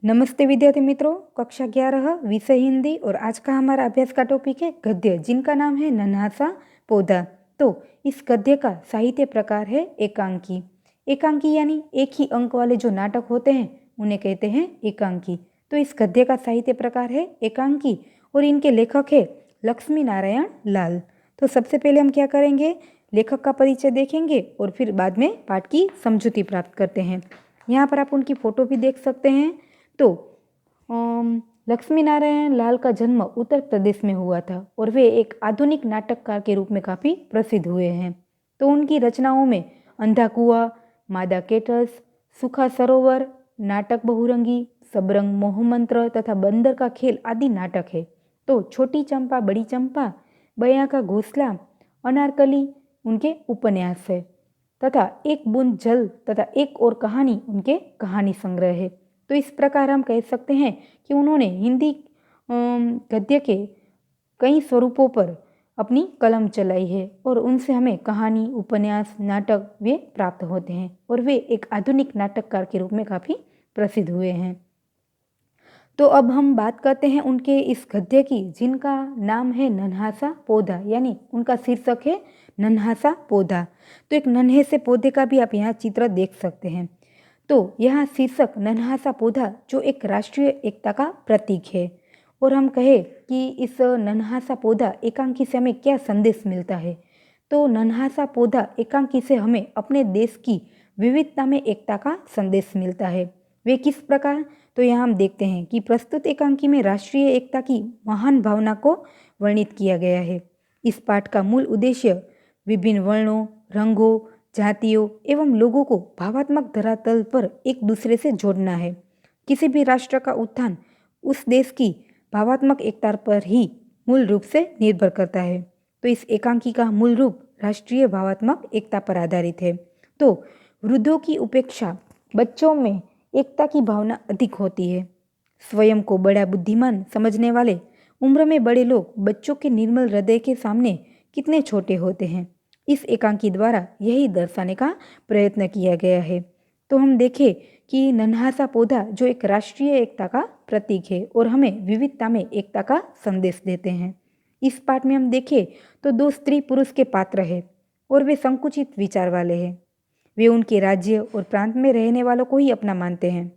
नमस्ते विद्यार्थी मित्रों, कक्षा 11 विषय हिंदी और आज का हमारा अभ्यास का टॉपिक है गद्य, जिनका नाम है नन्हा सा पौधा। तो इस गद्य का साहित्य प्रकार है एकांकी। एकांकी यानी एक ही अंक वाले जो नाटक होते हैं उन्हें कहते हैं एकांकी। तो इस गद्य का साहित्य प्रकार है एकांकी और इनके लेखक है लक्ष्मी नारायण लाल। तो सबसे पहले हम क्या करेंगे, लेखक का परिचय देखेंगे और फिर बाद में पाठ की समझूती प्राप्त करते हैं। यहाँ पर आप उनकी फोटो भी देख सकते हैं। तो लक्ष्मी नारायण लाल का जन्म उत्तर प्रदेश में हुआ था और वे एक आधुनिक नाटककार के रूप में काफ़ी प्रसिद्ध हुए हैं। तो उनकी रचनाओं में अंधा कुआं, मादा केटल्स, सूखा सरोवर, नाटक बहुरंगी, सबरंग मोहमंत्र तथा बंदर का खेल आदि नाटक है। तो छोटी चंपा बड़ी चंपा, बया का घोंसला, अनारकली उनके उपन्यास है तथा एक बूंद जल तथा एक और कहानी उनके कहानी संग्रह है। तो इस प्रकार हम कह सकते हैं कि उन्होंने हिंदी गद्य के कई स्वरूपों पर अपनी कलम चलाई है और उनसे हमें कहानी, उपन्यास, नाटक वे प्राप्त होते हैं और वे एक आधुनिक नाटककार के रूप में काफ़ी प्रसिद्ध हुए हैं। तो अब हम बात करते हैं उनके इस गद्य की, जिनका नाम है नन्हा सा पौधा, यानी उनका शीर्षक है नन्हा सा पौधा। तो एक नन्हे से पौधे का भी आप यहाँ चित्र देख सकते हैं। तो यहाँ शीर्षक नन्हा सा पौधा जो एक राष्ट्रीय एकता का प्रतीक है। और हम कहें कि इस नन्हा सा पौधा एकांकी से हमें क्या संदेश मिलता है, तो नन्हा सा पौधा एकांकी से हमें अपने देश की विविधता में एकता का संदेश मिलता है। वे किस प्रकार, तो यहाँ हम देखते हैं कि प्रस्तुत एकांकी में राष्ट्रीय एकता की महान भावना को वर्णित किया गया है। इस पाठ का मूल उद्देश्य विभिन्न वर्णों, रंगों, जातियों एवं लोगों को भावात्मक धरातल पर एक दूसरे से जोड़ना है। किसी भी राष्ट्र का उत्थान उस देश की भावात्मक एकता पर ही मूल रूप से निर्भर करता है। तो इस एकांकी का मूल रूप राष्ट्रीय भावात्मक एकता पर आधारित है। तो वृद्धों की उपेक्षा बच्चों में एकता की भावना अधिक होती है। स्वयं को बड़ा बुद्धिमान समझने वाले उम्र में बड़े लोग बच्चों के निर्मल हृदय के सामने कितने छोटे होते हैं, इस एकांकी द्वारा यही दर्शाने का प्रयत्न किया गया है। तो हम देखें कि नन्हा सा पौधा जो एक राष्ट्रीय एकता का प्रतीक है और हमें विविधता में एकता का संदेश देते हैं। इस पाठ में हम देखें तो दो स्त्री पुरुष के पात्र हैं और वे संकुचित विचार वाले हैं। वे उनके राज्य और प्रांत में रहने वालों को ही अपना मानते हैं।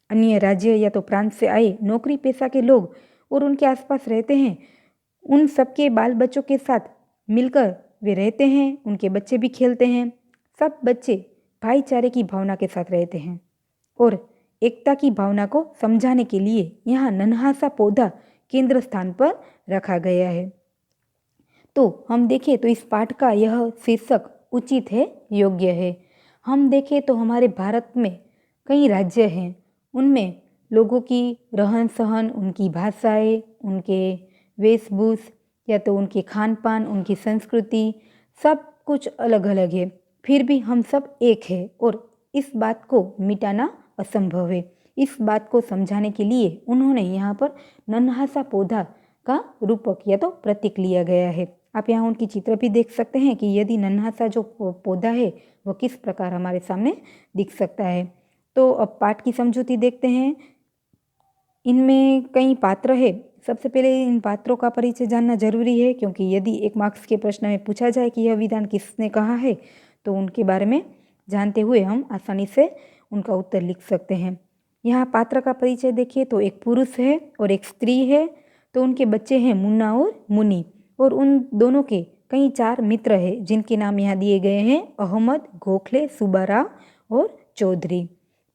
अन्य राज्य या तो प्रांत से आए नौकरी पेशा के लोग और उनके आसपास रहते हैं, उन सबके बाल बच्चों के साथ मिलकर वे रहते हैं, उनके बच्चे भी खेलते हैं। सब बच्चे भाईचारे की भावना के साथ रहते हैं और एकता की भावना को समझाने के लिए यहाँ नन्हा सा पौधा केंद्र स्थान पर रखा गया है। तो हम देखें तो इस पाठ का यह शीर्षक उचित है, योग्य है। हम देखें तो हमारे भारत में कई राज्य हैं, उनमें लोगों की रहन सहन, उनकी भाषाएं, उनके वेशभूष या तो उनके खान पान, उनकी संस्कृति सब कुछ अलग अलग है। फिर भी हम सब एक है और इस बात को मिटाना असंभव है। इस बात को समझाने के लिए उन्होंने यहाँ पर नन्हा सा पौधा का रूपक या तो प्रतीक लिया गया है। आप यहाँ उनकी चित्र भी देख सकते हैं कि यदि नन्हा सा जो पौधा है वह किस प्रकार हमारे सामने दिख सकता है। तो अब पाठ की समझूती देखते हैं। इनमें कई पात्र है। सबसे पहले इन पात्रों का परिचय जानना जरूरी है, क्योंकि यदि एक मार्क्स के प्रश्न में पूछा जाए कि यह विधान किसने कहा है तो उनके बारे में जानते हुए हम आसानी से उनका उत्तर लिख सकते हैं। यहाँ पात्र का परिचय देखिए तो एक पुरुष है और एक स्त्री है। तो उनके बच्चे हैं मुन्ना और मुनी और उन दोनों के कई 4 मित्र हैं, जिनके नाम यहाँ दिए गए हैं अहमद, गोखले, सुब्बाराव और चौधरी।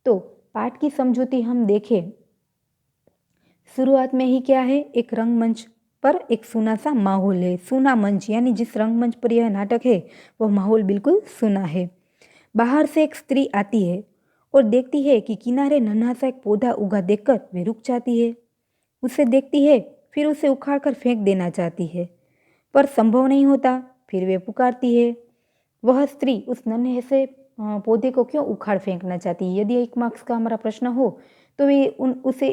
तो पाठ की समझूती हम देखें, शुरुआत में ही क्या है, एक रंगमंच पर एक सूना सा माहौल है। सूना मंच यानी जिस रंगमंच पर यह नाटक है वह माहौल बिल्कुल सूना है। बाहर से एक स्त्री आती है और देखती है कि किनारे नन्हा सा एक पौधा उगा देखकर वे रुक जाती है। उसे देखती है, फिर उसे उखाड़कर फेंक देना चाहती है, पर संभव नहीं होता। फिर वे पुकारती है। वह स्त्री उस नन्हे से पौधे को क्यों उखाड़ फेंकना चाहती है? यदि 1 मार्क्स का हमारा प्रश्न हो तो वे उसे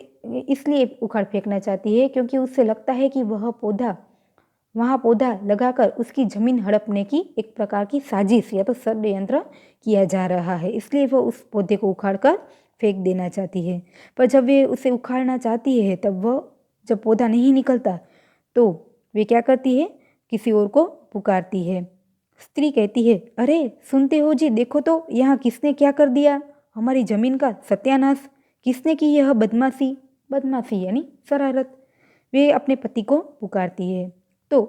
इसलिए उखाड़ फेंकना चाहती है क्योंकि उसे लगता है कि वहाँ पौधा लगाकर उसकी जमीन हड़पने की एक प्रकार की साजिश या तो षड्यंत्र किया जा रहा है, इसलिए वह उस पौधे को उखाड़कर फेंक देना चाहती है। पर जब वे उसे उखाड़ना चाहती है तब वह जब पौधा नहीं निकलता तो वे क्या करती है, किसी और को पुकारती है। स्त्री कहती है, अरे सुनते हो जी, देखो तो यहाँ किसने क्या कर दिया, हमारी जमीन का सत्यानाश, किसने की यह बदमाशी। बदमाशी यानी शरारत। वे अपने पति को पुकारती है तो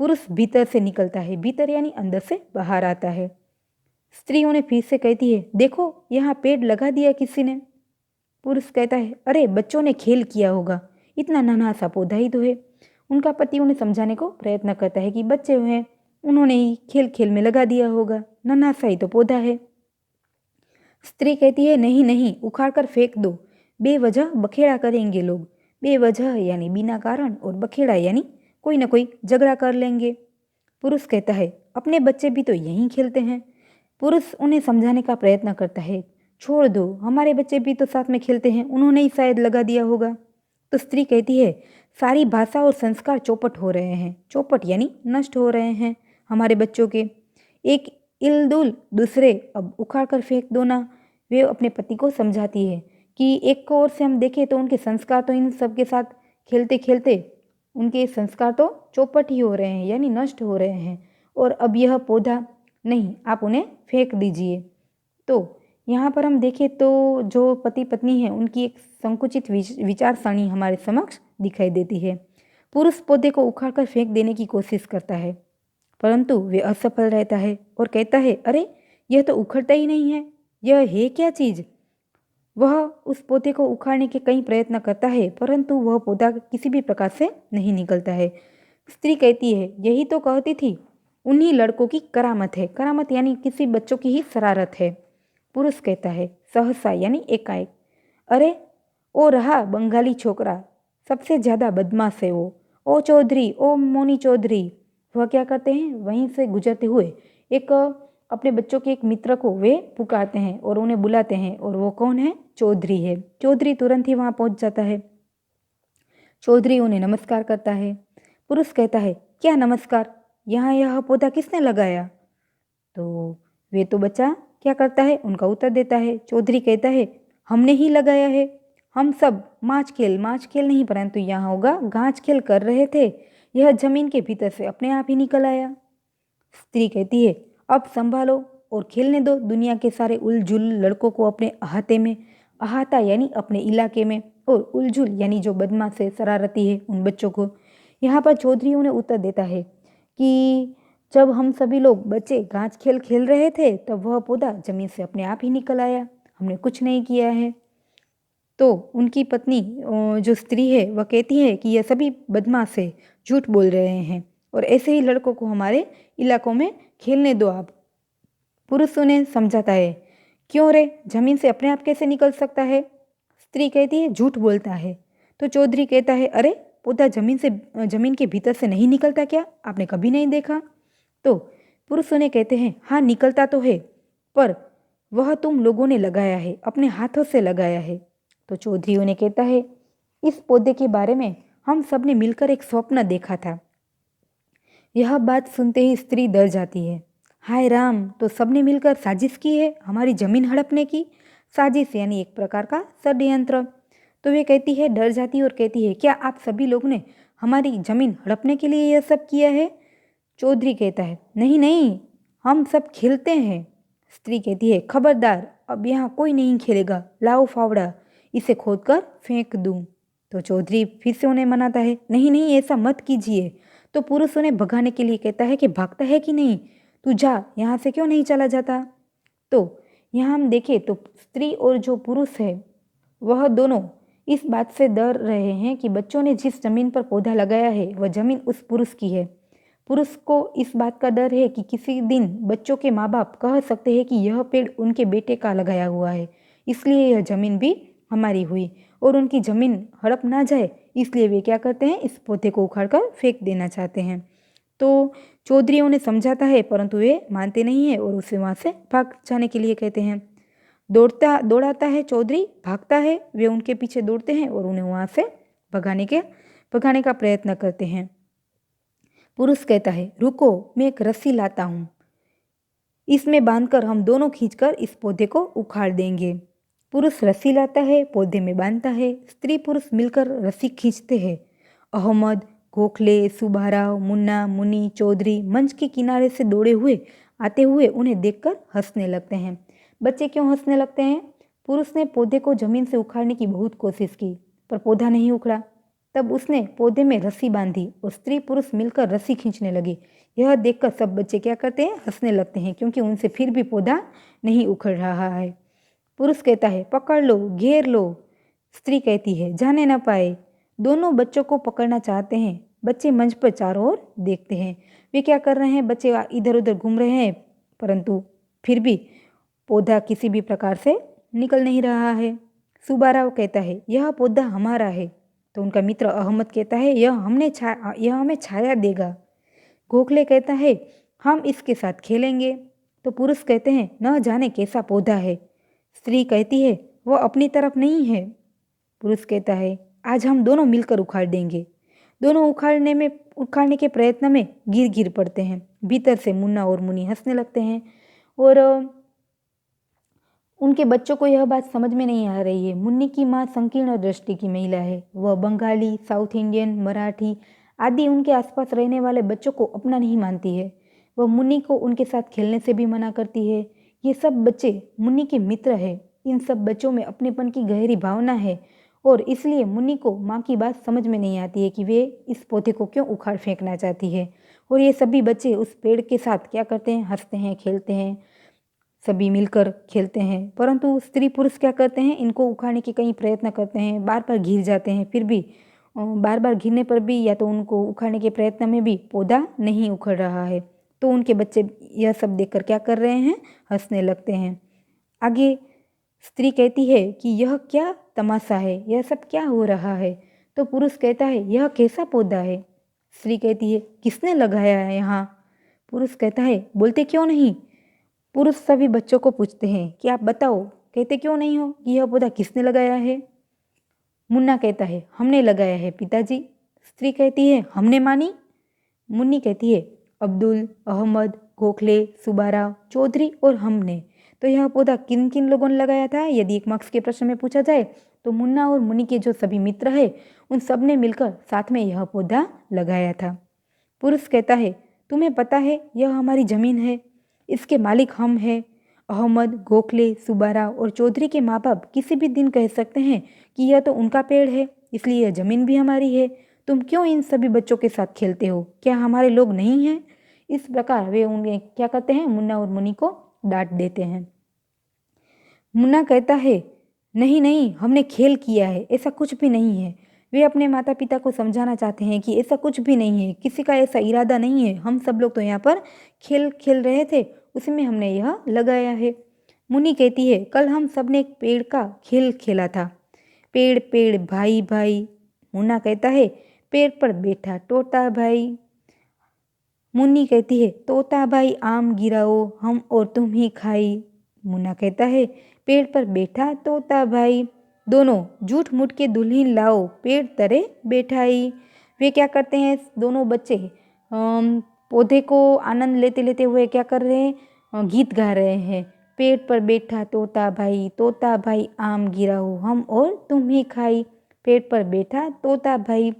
पुरुष भीतर से निकलता है, भीतर यानी अंदर से बाहर आता है। स्त्री उन्हें फिर से कहती है, देखो यहाँ पेड़ लगा दिया किसी ने। पुरुष कहता है, अरे बच्चों ने खेल किया होगा, इतना नन्हा सा पौधा ही तो है। उनका पति उन्हें समझाने को प्रयत्न करता है कि बच्चे हैं, उन्होंने ही खेल खेल में लगा दिया होगा, नन्हा सा ही तो पौधा है। स्त्री कहती है, नहीं नहीं, उखाड़ कर फेंक दो, बेवजह बखेड़ा करेंगे लोग। बेवजह यानी बिना कारण और बखेड़ा यानी कोई ना कोई झगड़ा कर लेंगे। पुरुष कहता है, अपने बच्चे भी तो यहीं खेलते हैं। पुरुष उन्हें समझाने का प्रयत्न करता है, छोड़ दो, हमारे बच्चे भी तो साथ में खेलते हैं, उन्होंने ही शायद लगा दिया होगा। तो स्त्री कहती है, सारी भाषा और संस्कार चौपट हो रहे हैं, चौपट यानी नष्ट हो रहे हैं हमारे बच्चों के। एक इलदुल दूसरे, अब उखाड़ कर फेंक दो ना। वे अपने पति को समझाती है कि एक ओर से हम देखें तो उनके संस्कार तो इन सब के साथ खेलते खेलते उनके संस्कार तो चौपट ही हो रहे हैं यानी नष्ट हो रहे हैं, और अब यह पौधा नहीं, आप उन्हें फेंक दीजिए। तो यहाँ पर हम देखें तो जो पति पत्नी है उनकी एक संकुचित विचारसरणी हमारे समक्ष दिखाई देती है। पुरुष पौधे को उखाड़कर फेंक देने की कोशिश करता है परंतु वे असफल रहता है और कहता है, अरे यह तो उखड़ता ही नहीं है, यह है क्या चीज़। वह उस पौधे को उखाड़ने के कई प्रयत्न करता है परंतु वह पौधा किसी भी प्रकार से नहीं निकलता है। स्त्री कहती है, यही तो कहती थी, उन्हीं लड़कों की करामत है। करामत यानी किसी बच्चों की ही शरारत है। पुरुष कहता है, सहसा यानी एकाएक, अरे ओ रहा बंगाली छोकरा, सबसे ज़्यादा बदमाश है वो, ओ चौधरी, ओ मोनी चौधरी। वह क्या करते हैं, वहीं से गुजरते हुए एक अपने बच्चों के एक मित्र को वे पुकारते हैं और उन्हें बुलाते हैं, और वो कौन है, चौधरी है। चौधरी तुरंत ही वहाँ पहुँच जाता है। चौधरी उन्हें नमस्कार करता है। पुरुष कहता है, क्या नमस्कार, यहाँ यह पौधा किसने लगाया। तो वे तो बच्चा क्या करता है, उनका उत्तर देता है। चौधरी कहता है, हमने ही लगाया है, हम सब माच खेल नहीं परंतु यहाँ होगा गांच खेल कर रहे थे, यह जमीन के भीतर से अपने आप ही निकल आया। स्त्री कहती है, अब संभालो और खेलने दो दुनिया के सारे उलझुल लड़कों को अपने अहाते में, अहाता यानी अपने इलाके में, और उलझुल यानी जो बदमाश है, शरारती है, उन बच्चों को। यहाँ पर चौधरी उन्हें उत्तर देता है कि जब हम सभी लोग बच्चे गांच खेल खेल रहे थे तब वह पौधा जमीन से अपने आप ही निकल आया, हमने कुछ नहीं किया है। तो उनकी पत्नी जो स्त्री है वह कहती है कि यह सभी बदमाश है, झूठ बोल रहे हैं, और ऐसे ही लड़कों को हमारे इलाकों में खेलने दो आप। पुरुष उन्हें समझाता है, क्यों रे, जमीन से अपने आप कैसे निकल सकता है। स्त्री कहती है, झूठ बोलता है। तो चौधरी कहता है, अरे पौधा जमीन के भीतर से नहीं निकलता क्या, आपने कभी नहीं देखा। तो पुरुष उन्हें कहते हैं, हाँ निकलता तो है, पर वह तुम लोगों ने लगाया है, अपने हाथों से लगाया है। तो चौधरी उन्हें कहता है, इस पौधे के बारे में हम सब ने मिलकर एक स्वप्न देखा था। यह बात सुनते ही स्त्री डर जाती है। हाय राम, तो सबने मिलकर साजिश की है हमारी जमीन हड़पने की। साजिश यानी एक प्रकार का षड्यंत्र। तो वे कहती है, डर जाती है और कहती है, क्या आप सभी लोगों ने हमारी जमीन हड़पने के लिए यह सब किया है। चौधरी कहता है, नहीं नहीं, हम सब खेलते हैं। स्त्री कहती है, खबरदार, अब यहाँ कोई नहीं खेलेगा, लाओ फावड़ा, इसे खोदकर फेंक दूं। तो चौधरी फिर से उन्हें मनाता है, नहीं नहीं, ऐसा मत कीजिए। तो पुरुष उन्हें भगाने के लिए कहता है कि भागता है कि नहीं, तू जा, यहाँ से क्यों नहीं चला जाता। तो यहाँ हम देखें तो स्त्री और जो पुरुष है वह दोनों इस बात से डर रहे हैं कि बच्चों ने जिस जमीन पर पौधा लगाया है वह जमीन उस पुरुष की है। पुरुष को इस बात का डर है कि किसी दिन बच्चों के माँ बाप कह सकते हैं कि यह पेड़ उनके बेटे का लगाया हुआ है, इसलिए यह जमीन भी हमारी हुई, और उनकी जमीन हड़प ना जाए इसलिए वे क्या करते हैं, इस पौधे को उखाड़कर फेंक देना चाहते हैं। तो चौधरी उन्हें समझाता है परंतु वे मानते नहीं है और उसे वहाँ से भाग जाने के लिए कहते हैं। दौड़ाता है चौधरी, भागता है, वे उनके पीछे दौड़ते हैं और उन्हें वहाँ से भगाने का प्रयत्न करते हैं। पुरुष कहता है, रुको, मैं एक रस्सी लाता हूँ, इसमें बांधकर हम दोनों खींचकर इस पौधे को उखाड़ देंगे। पुरुष रस्सी लाता है, पौधे में बांधता है, स्त्री पुरुष मिलकर रस्सी खींचते हैं। अहमद, गोखले, सुब्बाराव, मुन्ना, मुन्नी, चौधरी मंच के किनारे से दौड़े हुए आते हुए उन्हें देखकर हंसने लगते हैं। बच्चे क्यों हंसने लगते हैं? पुरुष ने पौधे को जमीन से उखाड़ने की बहुत कोशिश की, पर पौधा नहीं उखड़ा। तब उसने पौधे में रस्सी बांधी और स्त्री पुरुष मिलकर रस्सी खींचने लगे। यह देखकर सब बच्चे क्या करते हैं? हंसने लगते हैं, क्योंकि उनसे फिर भी पौधा नहीं उखड़ रहा है। पुरुष कहता है, पकड़ लो, घेर लो। स्त्री कहती है, जाने न पाए। दोनों बच्चों को पकड़ना चाहते हैं। बच्चे मंच पर चारों ओर देखते हैं। वे क्या कर रहे हैं? बच्चे इधर उधर घूम रहे हैं, परंतु फिर भी पौधा किसी भी प्रकार से निकल नहीं रहा है। सुब्बाराव कहता है, यह पौधा हमारा है। तो उनका मित्र अहमद कहता है, यह हमें छाया देगा। गोखले कहता है, हम इसके साथ खेलेंगे। तो पुरुष कहते हैं, न जाने कैसा पौधा है। स्त्री कहती है, वह अपनी तरफ नहीं है। पुरुष कहता है, आज हम दोनों मिलकर उखाड़ देंगे। दोनों उखाड़ने के प्रयत्न में गिर पड़ते हैं। भीतर से मुन्ना और मुन्नी हंसने लगते हैं और उनके बच्चों को यह बात समझ में नहीं आ रही है। मुन्नी की माँ संकीर्ण दृष्टि की महिला है। वह बंगाली, साउथ इंडियन, मराठी आदि उनके आसपास रहने वाले बच्चों को अपना नहीं मानती है। वह मुन्नी को उनके साथ खेलने से भी मना करती है। ये सब बच्चे मुन्नी के मित्र हैं। इन सब बच्चों में अपनेपन की गहरी भावना है और इसलिए मुन्नी को माँ की बात समझ में नहीं आती है कि वे इस पौधे को क्यों उखाड़ फेंकना चाहती है। और ये सभी बच्चे उस पेड़ के साथ क्या करते हैं? हंसते हैं, खेलते हैं, सभी मिलकर खेलते हैं। परंतु स्त्री पुरुष क्या करते हैं? इनको उखाड़ने के कई प्रयत्न करते हैं, बार बार घिर जाते हैं। फिर भी बार बार घिरने पर भी या तो उनको उखाड़ने के प्रयत्न में भी पौधा नहीं उखड़ रहा है। तो उनके बच्चे यह सब देखकर क्या कर रहे हैं? हंसने लगते हैं। आगे स्त्री कहती है कि यह क्या तमाशा है, यह सब क्या हो रहा है? तो पुरुष कहता है, यह कैसा पौधा है? स्त्री कहती है, किसने लगाया है यहाँ? पुरुष कहता है, बोलते क्यों नहीं? पुरुष सभी बच्चों को पूछते हैं कि आप बताओ, कहते क्यों नहीं हो कि यह पौधा किसने लगाया है? मुन्ना कहता है, हमने लगाया है पिताजी। स्त्री कहती है, हमने मानी? मुन्नी कहती है, अब्दुल, अहमद, गोखले, सुब्बाराव, चौधरी और हमने। तो यह पौधा किन किन लोगों ने लगाया था? यदि एक मार्क्स के प्रश्न में पूछा जाए तो मुन्ना और मुन्नी के जो सभी मित्र हैं उन सब ने मिलकर साथ में यह पौधा लगाया था। पुरुष कहता है, तुम्हें पता है यह हमारी जमीन है, इसके मालिक हम हैं। अहमद, गोखले, सुब्बाराव और चौधरी के माँ बाप किसी भी दिन कह सकते हैं कि यह तो उनका पेड़ है, इसलिए यह जमीन भी हमारी है। तुम क्यों इन सभी बच्चों के साथ खेलते हो? क्या हमारे लोग नहीं हैं? इस प्रकार वे उन्हें क्या करते हैं? मुन्ना और मुन्नी को डांट देते हैं। मुन्ना कहता है, नहीं नहीं, हमने खेल किया है, ऐसा कुछ भी नहीं है। वे अपने माता पिता को समझाना चाहते हैं कि ऐसा कुछ भी नहीं है, किसी का ऐसा इरादा नहीं है। हम सब लोग तो यहाँ पर खेल खेल रहे थे, उसी में हमने यह लगाया है। मुन्नी कहती है, कल हम सब ने एक पेड़ का खेल खेला था। पेड़ पेड़ भाई भाई। मुन्ना कहता है, पेड़ पर बैठा तोता भाई। मुन्नी कहती है, तोता भाई आम गिराओ, हम और तुम ही खाई। मुन्ना कहता है, पेड़ पर बैठा तोता भाई। दोनों झूठ मूठ के दुल्हन लाओ, पेड़ तरे बैठाई। वे क्या करते हैं? दोनों बच्चे पौधे को आनंद लेते लेते हुए क्या कर रहे हैं? गीत गा रहे हैं। पेड़ पर बैठा तोता भाई आम गिराओ, हम और तुम ही खाई। पेड़ पर बैठा तोता भाई।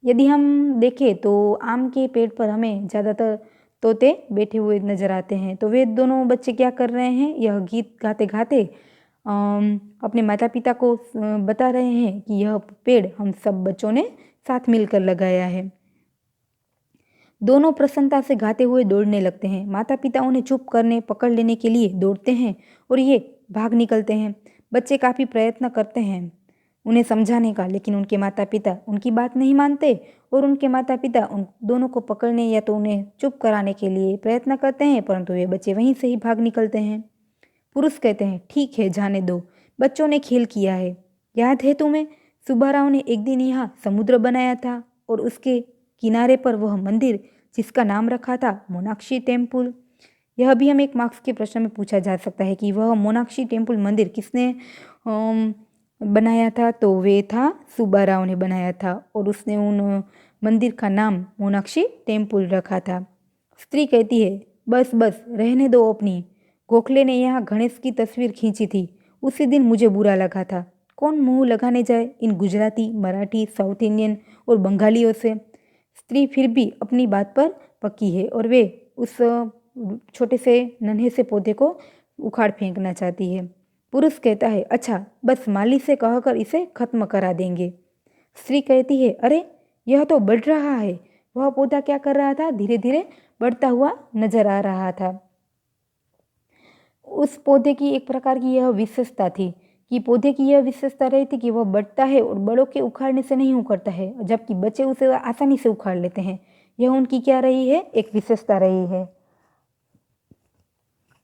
यदि हम देखें तो आम के पेड़ पर हमें ज़्यादातर तोते बैठे हुए नजर आते हैं। तो वे दोनों बच्चे क्या कर रहे हैं? यह गीत गाते गाते अपने माता पिता को बता रहे हैं कि यह पेड़ हम सब बच्चों ने साथ मिलकर लगाया है। दोनों प्रसन्नता से गाते हुए दौड़ने लगते हैं। माता पिता उन्हें चुप करने, पकड़ लेने के लिए दौड़ते हैं और ये भाग निकलते हैं। बच्चे काफ़ी प्रयत्न करते हैं उन्हें समझाने का, लेकिन उनके माता पिता उनकी बात नहीं मानते और उनके माता पिता उन दोनों को पकड़ने या तो उन्हें चुप कराने के लिए प्रयत्न करते हैं, परंतु वे बच्चे वहीं से ही भाग निकलते हैं। पुरुष कहते हैं, ठीक है, जाने दो, बच्चों ने खेल किया है। याद है तुम्हें, सुब्बाराव ने एक दिन यहाँ समुद्र बनाया था और उसके किनारे पर वह मंदिर जिसका नाम रखा था मोनाक्षी टेम्पल। यह भी हम एक मार्क्स के प्रश्न में पूछा जा सकता है कि वह मोनाक्षी टेम्पल मंदिर किसने बनाया था? तो वे था सुब्बाराव ने बनाया था और उसने उन मंदिर का नाम मोनाक्षी टेम्पल रखा था। स्त्री कहती है, बस बस रहने दो अपनी। गोखले ने यहाँ गणेश की तस्वीर खींची थी, उसी दिन मुझे बुरा लगा था। कौन मुंह लगाने जाए इन गुजराती, मराठी, साउथ इंडियन और बंगालियों से। स्त्री फिर भी अपनी बात पर पक्की है और वे उस छोटे से नन्हे से पौधे को उखाड़ फेंकना चाहती है। पुरुष कहता है, अच्छा बस माली से कहकर इसे खत्म करा देंगे। स्त्री कहती है, अरे यह तो बढ़ रहा है। वह पौधा क्या कर रहा था? धीरे धीरे बढ़ता हुआ नजर आ रहा था। उस पौधे की एक प्रकार की यह विशेषता थी कि पौधे की यह विशेषता रही थी कि वह बढ़ता है और बड़ों के उखाड़ने से नहीं उखड़ता है, जबकि बच्चे उसे आसानी से उखाड़ लेते हैं। यह उनकी क्या रही है? एक विशेषता रही है।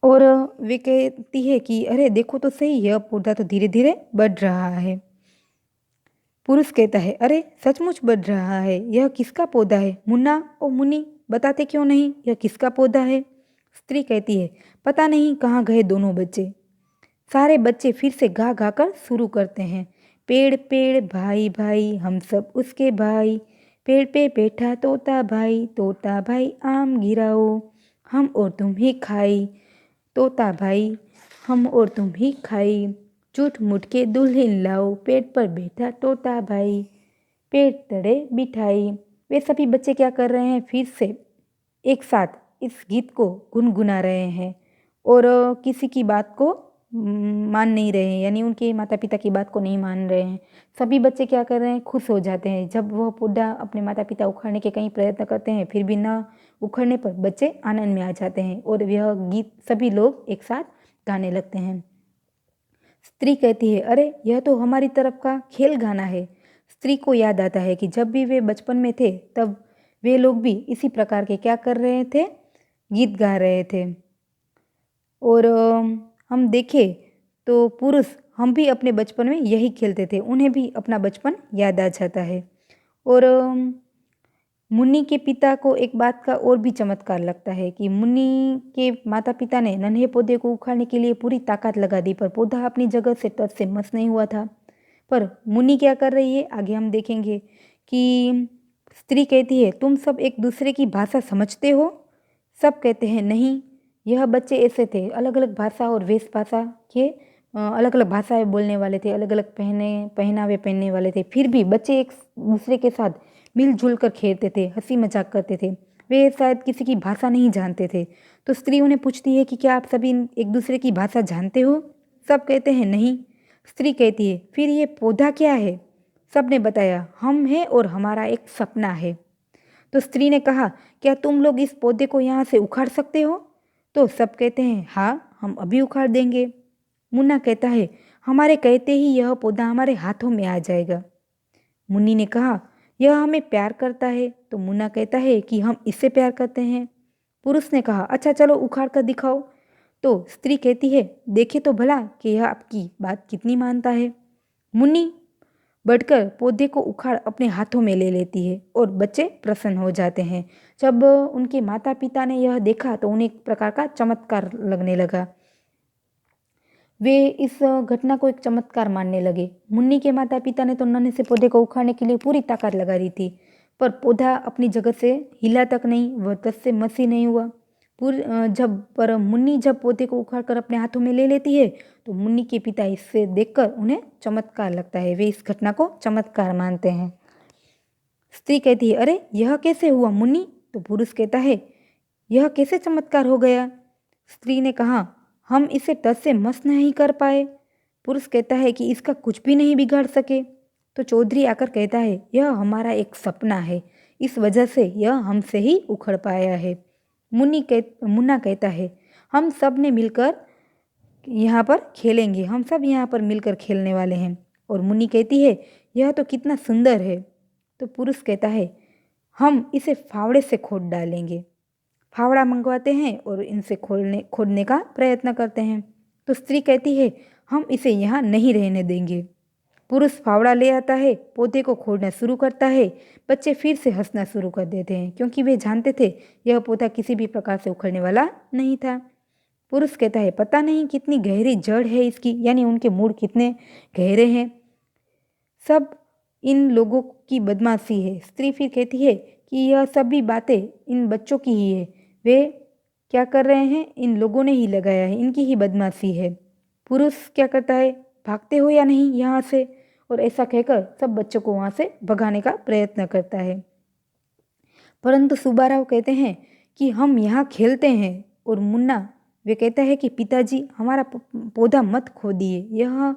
और वे कहती है कि अरे देखो तो सही, यह पौधा तो धीरे धीरे बढ़ रहा है। पुरुष कहता है, अरे सचमुच बढ़ रहा है। यह किसका पौधा है? मुन्ना और मुन्नी बताते क्यों नहीं, यह किसका पौधा है? स्त्री कहती है, पता नहीं कहाँ गए दोनों बच्चे। सारे बच्चे फिर से गा गा कर शुरू करते हैं। पेड़ पेड़ भाई भाई हम सब उसके भाई, पेड़ पे बैठा तोता भाई आम गिराओ, हम और तुम ही खाई, तोता भाई हम और तुम ही खाई, झूठ मूठ के दुल्हन लाओ, पेड़ पर बैठा तोता भाई, पेड़ तड़े बिठाई। वे सभी बच्चे क्या कर रहे हैं? फिर से एक साथ इस गीत को गुनगुना रहे हैं और किसी की बात को मान नहीं रहे हैं, यानी उनके माता पिता की बात को नहीं मान रहे हैं। सभी बच्चे क्या कर रहे हैं? खुश हो जाते हैं। जब वह पौधा अपने माता पिता उखाड़ने के कई प्रयत्न करते हैं, फिर भी ना उखड़ने पर बच्चे आनंद में आ जाते हैं और यह गीत सभी लोग एक साथ गाने लगते हैं। स्त्री कहती है, अरे यह तो हमारी तरफ का खेल गाना है। स्त्री को याद आता है कि जब भी वे बचपन में थे तब वे लोग भी इसी प्रकार के क्या कर रहे थे? गीत गा रहे थे। और हम देखें तो पुरुष, हम भी अपने बचपन में यही खेलते थे, उन्हें भी अपना बचपन याद आ जाता है। और मुन्नी के पिता को एक बात का और भी चमत्कार लगता है कि मुन्नी के माता पिता ने नन्हे पौधे को उखाड़ने के लिए पूरी ताकत लगा दी, पर पौधा अपनी जगह से टस से मस नहीं हुआ था। पर मुन्नी क्या कर रही है, आगे हम देखेंगे कि स्त्री कहती है, तुम सब एक दूसरे की भाषा समझते हो? सब कहते हैं, नहीं। यह बच्चे ऐसे थे, अलग अलग भाषा और वेश भाषा के अलग अलग भाषाएं बोलने वाले थे, अलग अलग पहनावे पहनने वाले थे, फिर भी बच्चे एक दूसरे के साथ मिलजुल कर खेलते थे, हंसी मजाक करते थे। वे शायद किसी की भाषा नहीं जानते थे। तो स्त्री उन्हें पूछती है कि क्या आप सभी एक दूसरे की भाषा जानते हो? सब कहते हैं, नहीं। स्त्री कहती है, फिर ये पौधा क्या है? सब ने बताया, हम हैं और हमारा एक सपना है। तो स्त्री ने कहा, क्या तुम लोग इस पौधे को यहाँ से उखाड़ सकते हो? तो सब कहते हैं, हाँ हम अभी उखाड़ देंगे। मुन्ना कहता है, हमारे कहते ही यह पौधा हमारे हाथों में आ जाएगा। मुन्नी ने कहा, यह हमें प्यार करता है। तो मुन्ना कहता है कि हम इससे प्यार करते हैं। पुरुष ने कहा, अच्छा चलो उखाड़ कर दिखाओ। तो स्त्री कहती है, देखे तो भला कि यह आपकी बात कितनी मानता है। मुन्नी बढ़कर पौधे को उखाड़ अपने हाथों में ले लेती है और बच्चे प्रसन्न हो जाते हैं। जब उनके माता पिता ने यह देखा तो उन्हें एक प्रकार का चमत्कार लगने लगा। वे इस घटना को एक चमत्कार मानने लगे। मुन्नी के माता पिता ने तो नन्हे से पौधे को उखाड़ने के लिए पूरी ताकत लगा दी थी, पर पौधा अपनी जगह से हिला तक नहीं, वह तस से मस ही नहीं हुआ। मुन्नी जब पौधे को उखाड़ कर अपने हाथों में ले लेती है तो मुन्नी के पिता इससे देखकर उन्हें चमत्कार लगता है, वे इस घटना को चमत्कार मानते हैं। स्त्री कहती है, अरे यह कैसे हुआ मुन्नी? तो पुरुष कहता है, यह कैसे चमत्कार हो गया? स्त्री ने कहा, हम इसे टस से मस नहीं कर पाए। पुरुष कहता है कि इसका कुछ भी नहीं बिगाड़ सके। तो चौधरी आकर कहता है, यह हमारा एक सपना है, इस वजह से यह हमसे ही उखड़ पाया है। मुन्ना कहता है, हम सब ने मिलकर यहाँ पर खेलेंगे, हम सब यहाँ पर मिलकर खेलने वाले हैं। और मुन्नी कहती है, यह तो कितना सुंदर है। तो पुरुष कहता है, हम इसे फावड़े से खोद डालेंगे। फावड़ा मंगवाते हैं और इनसे खोदने का प्रयत्न करते हैं। तो स्त्री कहती है, हम इसे यहाँ नहीं रहने देंगे। पुरुष फावड़ा ले आता है, पौधे को खोदना शुरू करता है। बच्चे फिर से हंसना शुरू कर देते हैं, क्योंकि वे जानते थे यह पौधा किसी भी प्रकार से उखड़ने वाला नहीं था। पुरुष कहता है, पता नहीं कितनी गहरी जड़ है इसकी, यानी उनके मूड कितने गहरे हैं। सब इन लोगों की बदमाशी है। स्त्री फिर कहती है कि यह सभी बातें इन बच्चों की ही है, वे क्या कर रहे हैं, इन लोगों ने ही लगाया है, इनकी ही बदमाशी है। पुरुष क्या करता है, भागते हो या नहीं यहाँ से, और ऐसा कहकर सब बच्चों को वहाँ से भगाने का प्रयत्न करता है। परंतु सुब्बाराव कहते हैं कि हम यहाँ खेलते हैं। और मुन्ना वे कहता है कि पिताजी हमारा पौधा मत खोदिए, यह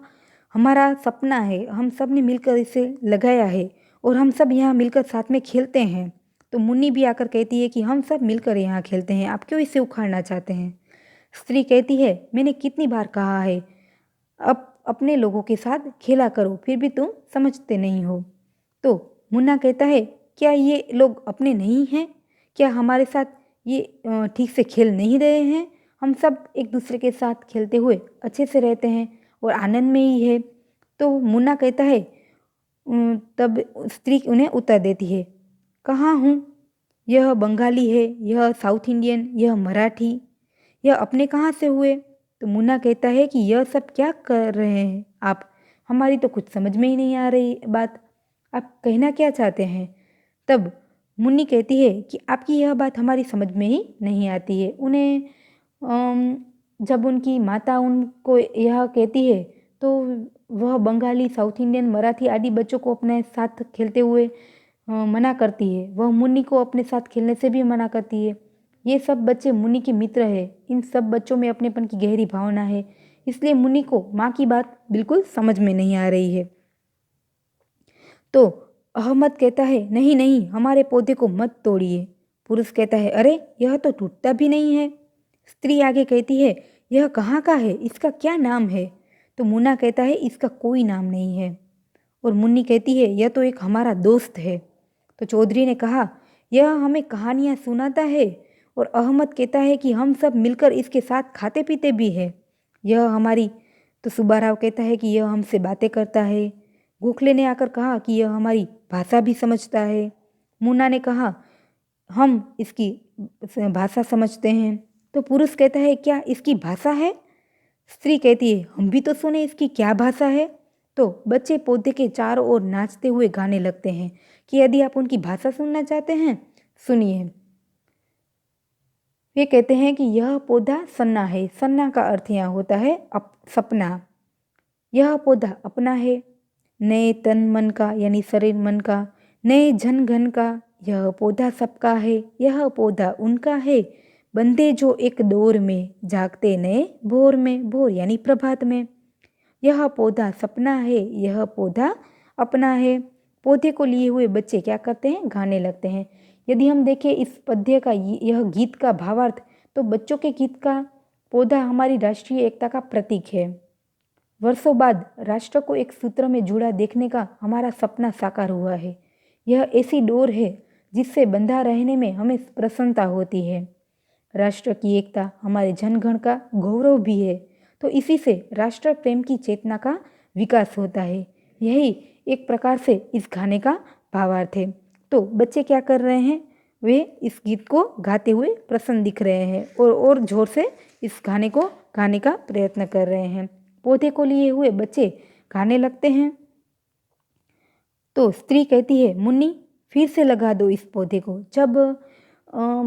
हमारा सपना है, हम सब ने मिलकर इसे लगाया है और हम सब यहाँ मिलकर साथ में खेलते हैं। तो मुन्नी भी आकर कहती है कि हम सब मिलकर यहाँ खेलते हैं, आप क्यों इसे उखाड़ना चाहते हैं। स्त्री कहती है मैंने कितनी बार कहा है अब अपने लोगों के साथ खेला करो, फिर भी तुम समझते नहीं हो। तो मुन्ना कहता है क्या ये लोग अपने नहीं हैं, क्या हमारे साथ ये ठीक से खेल नहीं रहे हैं, हम सब एक दूसरे के साथ खेलते हुए अच्छे से रहते हैं और आनंद में ही है। तो मुन्ना कहता है तब स्त्री उन्हें उत्तर देती है कहाँ हूँ, यह बंगाली है, यह साउथ इंडियन, यह मराठी, यह अपने कहाँ से हुए। तो मुन्ना कहता है कि यह सब क्या कर रहे हैं आप, हमारी तो कुछ समझ में ही नहीं आ रही बात, आप कहना क्या चाहते हैं। तब मुन्नी कहती है कि आपकी यह बात हमारी समझ में ही नहीं आती है। उन्हें जब उनकी माता उनको यह कहती है तो वह बंगाली, साउथ इंडियन, मराठी आदि बच्चों को अपने साथ खेलते हुए मना करती है। वह मुन्नी को अपने साथ खेलने से भी मना करती है। ये सब बच्चे मुन्नी के मित्र है, इन सब बच्चों में अपनेपन की गहरी भावना है, इसलिए मुन्नी को माँ की बात बिल्कुल समझ में नहीं आ रही है। तो अहमद कहता है नहीं नहीं, हमारे पौधे को मत तोड़िए। पुरुष कहता है अरे यह तो टूटता भी नहीं है। स्त्री आगे कहती है यह कहाँ का है, इसका क्या नाम है। तो मुन्ना कहता है इसका कोई नाम नहीं है। और मुन्नी कहती है यह तो एक हमारा दोस्त है। तो चौधरी ने कहा यह हमें कहानियाँ सुनाता है। और अहमद कहता है कि हम सब मिलकर इसके साथ खाते पीते भी हैं। यह हमारी, तो सुब्बाराव कहता है कि यह हमसे बातें करता है। गोखले ने आकर कहा कि यह हमारी भाषा भी समझता है। मुन्ना ने कहा हम इसकी भाषा समझते हैं। तो पुरुष कहता है क्या इसकी भाषा है। स्त्री कहती है हम भी तो सुने इसकी क्या भाषा है। तो बच्चे पौधे के चारों ओर नाचते हुए गाने लगते हैं कि यदि आप उनकी भाषा सुनना चाहते हैं सुनिए। वे कहते हैं कि यह पौधा सन्ना है, सन्ना का अर्थ यहाँ होता है सपना। यह पौधा अपना है, नए तन मन का यानी शरीर मन का, नए जन घन का, यह पौधा सबका है, यह पौधा उनका है, बंधे जो एक दौर में, जागते नए भोर में, भोर यानी प्रभात में। यह पौधा सपना है, यह पौधा अपना है। पौधे को लिए हुए बच्चे क्या करते हैं, गाने लगते हैं। यदि हम देखें इस पद्य का यह गीत का भावार्थ, तो बच्चों के गीत का पौधा हमारी राष्ट्रीय एकता का प्रतीक है। वर्षों बाद राष्ट्र को एक सूत्र में जुड़ा देखने का हमारा सपना साकार हुआ है। यह ऐसी डोर है जिससे बंधा रहने में हमें प्रसन्नता होती है। राष्ट्र की एकता हमारे जनगण का गौरव भी है। तो इसी से राष्ट्र प्रेम की चेतना का विकास होता है। यही एक प्रकार से इस गाने का भावार्थ है। तो बच्चे क्या कर रहे हैं, वे इस गीत को गाते हुए प्रसन्न दिख रहे हैं और जोर से इस गाने को गाने का प्रयत्न कर रहे हैं। पौधे को लिए हुए बच्चे गाने लगते हैं। तो स्त्री कहती है मुन्नी फिर से लगा दो इस पौधे को। जब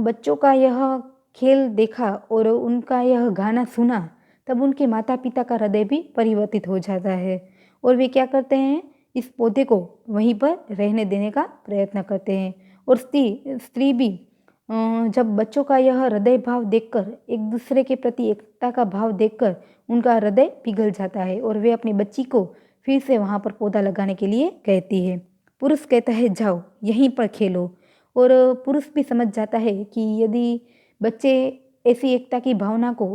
बच्चों का यह खेल देखा और उनका यह गाना सुना, तब उनके माता पिता का हृदय भी परिवर्तित हो जाता है और वे क्या करते हैं, इस पौधे को वहीं पर रहने देने का प्रयत्न करते हैं। और स्त्री भी जब बच्चों का यह हृदय भाव देखकर, एक दूसरे के प्रति एकता का भाव देखकर उनका हृदय पिघल जाता है और वे अपनी बच्ची को फिर से वहाँ पर पौधा लगाने के लिए कहती है। पुरुष कहता है जाओ यहीं पर खेलो। और पुरुष भी समझ जाता है कि यदि बच्चे ऐसी एकता की भावना को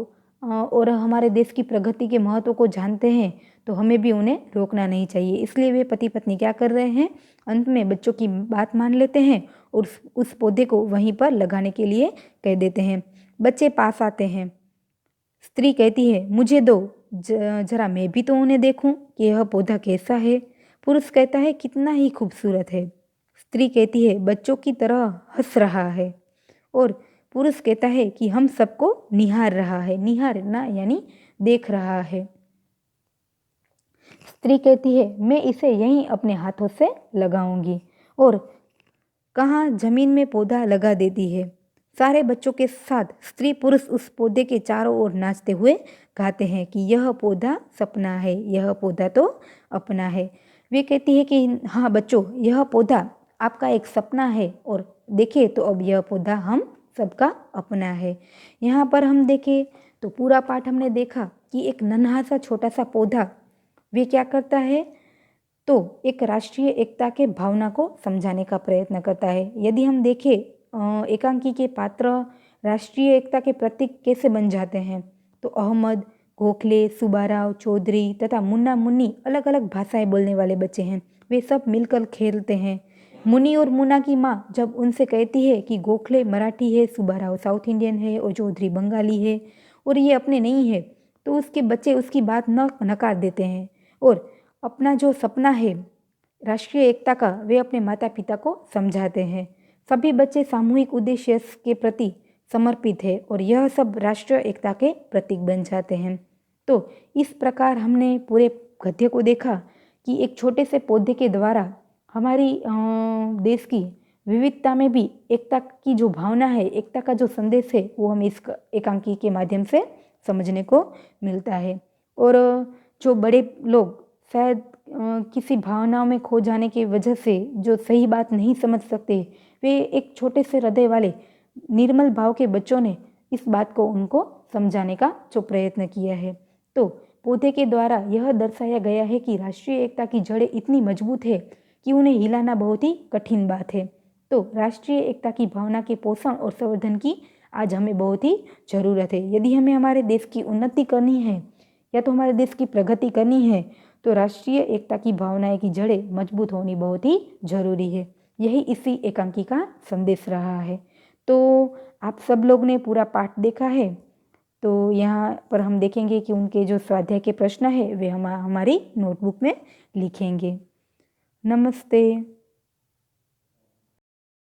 और हमारे देश की प्रगति के महत्व को जानते हैं तो हमें भी उन्हें रोकना नहीं चाहिए। इसलिए वे पति पत्नी क्या कर रहे हैं, अंत में बच्चों की बात मान लेते हैं और उस पौधे को वहीं पर लगाने के लिए कह देते हैं। बच्चे पास आते हैं। स्त्री कहती है मुझे दो, जरा मैं भी तो उन्हें देखूं कि यह पौधा कैसा है। पुरुष कहता है कितना ही खूबसूरत है। स्त्री कहती है बच्चों की तरह हंस रहा है। और पुरुष कहता है कि हम सबको निहार रहा है। निहारना यानी देख रहा है। स्त्री कहती है मैं इसे यहीं अपने हाथों से लगाऊंगी और कहाँ जमीन में पौधा लगा देती है। सारे बच्चों के साथ स्त्री पुरुष उस पौधे के चारों ओर नाचते हुए गाते हैं कि यह पौधा सपना है, यह पौधा तो अपना है। वे कहती है कि हाँ बच्चों, यह पौधा आपका एक सपना है और देखें तो अब यह पौधा हम सबका अपना है। यहाँ पर हम देखें तो पूरा पाठ हमने देखा कि एक नन्हा सा छोटा सा पौधा वे क्या करता है, तो एक राष्ट्रीय एकता के भावना को समझाने का प्रयत्न करता है। यदि हम देखें एकांकी के पात्र राष्ट्रीय एकता के प्रतीक कैसे बन जाते हैं, तो अहमद, गोखले, सुब्बाराव, चौधरी तथा मुन्ना मुन्नी अलग अलग भाषाएं बोलने वाले बच्चे हैं। वे सब मिलकर खेलते हैं। मुन्नी और मुन्ना की माँ जब उनसे कहती है कि गोखले मराठी है, सुब्बाराव साउथ इंडियन है और चौधरी बंगाली है और ये अपने नहीं है, तो उसके बच्चे उसकी बात न नकार देते हैं और अपना जो सपना है राष्ट्रीय एकता का, वे अपने माता पिता को समझाते हैं। सभी बच्चे सामूहिक उद्देश्य के प्रति समर्पित है और यह सब राष्ट्रीय एकता के प्रतीक बन जाते हैं। तो इस प्रकार हमने पूरे गद्य को देखा कि एक छोटे से पौधे के द्वारा हमारी देश की विविधता में भी एकता की जो भावना है, एकता का जो संदेश है, वो हम इस एकांकी के माध्यम से समझने को मिलता है। और जो बड़े लोग शायद किसी भावनाओं में खो जाने की वजह से जो सही बात नहीं समझ सकते, वे एक छोटे से हृदय वाले निर्मल भाव के बच्चों ने इस बात को उनको समझाने का जो प्रयत्न किया है। तो पौधे के द्वारा यह दर्शाया गया है कि राष्ट्रीय एकता की जड़ें इतनी मजबूत है कि उन्हें हिलाना बहुत ही कठिन बात है। तो राष्ट्रीय एकता की भावना के पोषण और संवर्धन की आज हमें बहुत ही ज़रूरत है। यदि हमें हमारे देश की उन्नति करनी है या तो हमारे देश की प्रगति करनी है, तो राष्ट्रीय एकता की भावनाएं की जड़ें मजबूत होनी बहुत ही ज़रूरी है। यही इसी एकांकी का संदेश रहा है। तो आप सब लोग ने पूरा पाठ देखा है, तो यहाँ पर हम देखेंगे कि उनके जो स्वाध्याय के प्रश्न है वे हम हमारी नोटबुक में लिखेंगे। नमस्ते।